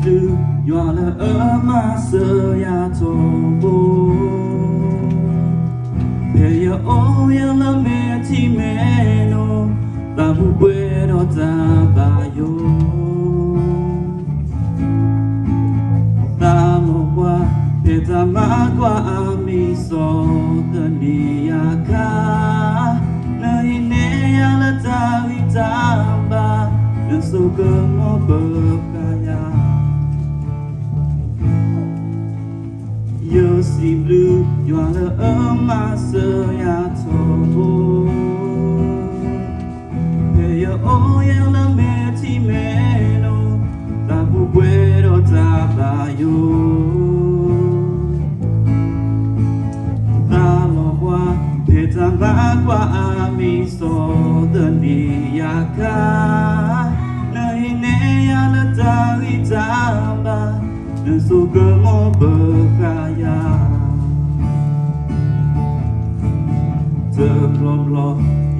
blue you are the master ya tobo pe ya o ya la me ti me no ta bu bwe do ta ba yo ta lo wa pe ta ma kwa ami so the ni ya ka na ine ya la ta wi ta ba na so ko mo ba ka ya you see blue you are the master ya tobo pe ya o ya la me ti me no ta bu bwe do ta ba yo ta ba qua ami so the ni ya ka na ine ya la ta ri ta ba na so ko mo ba ka ya te plom lo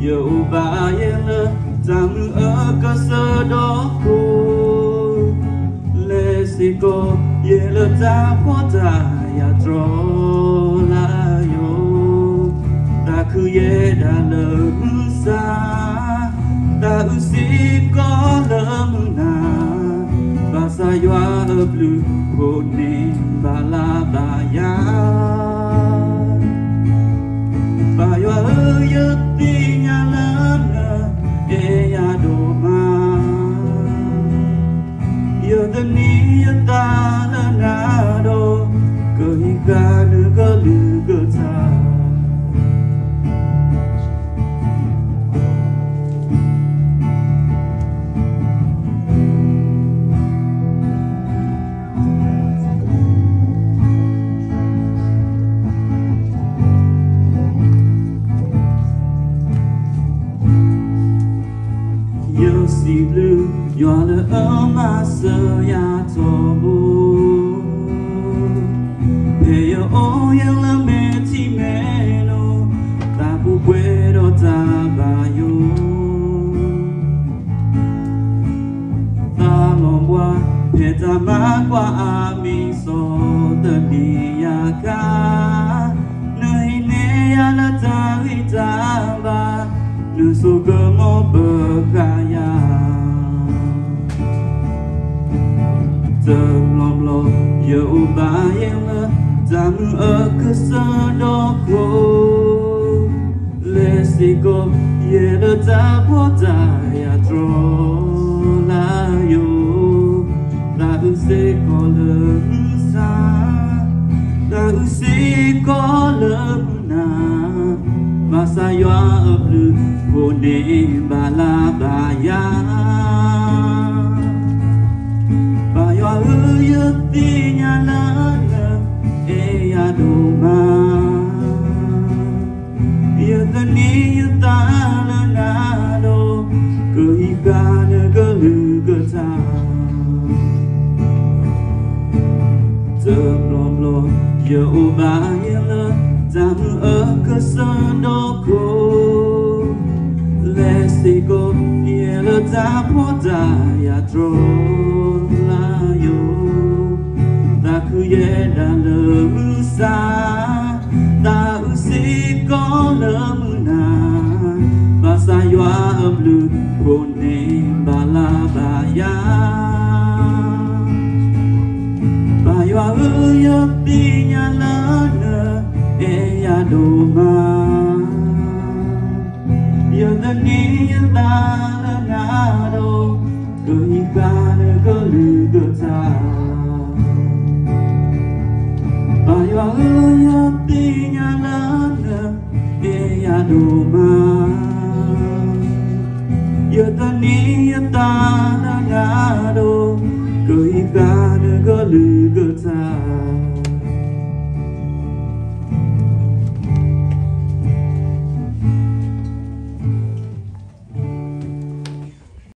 yo ba ye le ta mu a ka sa do ko le si ko ye le ta po ta ya tro la yo ta cứ ye đã lỡ xa ta ư si có lỡ na và sa yoa ở blue cô nên ba la ba ya ba yoa ơ yết ti nhà lớn e ya do ma yo the ni ta la na do cơ hi ca nữ cơ lư cơ ta you see blue you are the master ya tobo pe yo o ya la me ti me no ta bu bwe do ta ba yo ta lo wa pe ta ma kwa ami so the ni ya ka nei ne ya la ta ri ta ba nu so ko mo ba ka ya te lom lo yo ba ye la ta mu a ka sa do ko le si ko ye la ta po ta ya tro la yo ta u se ko le sa ta u se ko le na ma sa yo a blue cô ne ba la ba ya ba yo ư yết ti nhà lớn e ya do ma yo the ni yo ta la na do cơ hi ca ne cơ lư cơ ta te plom lo yo ba ye la ta mu a cơ sa do ko Lesigo yelo ta poda ya tro la yo ta ku ye da le musa ta usi ko le muna ba sa yo a blue ko ne ba la ba ya ba yo a yo ti nya la ne e ya do ma yo the ni ta la na do cơ hi ca ne cơ lư cơ ta ba yo yo ti nya la na e ya do ma yo the ni ta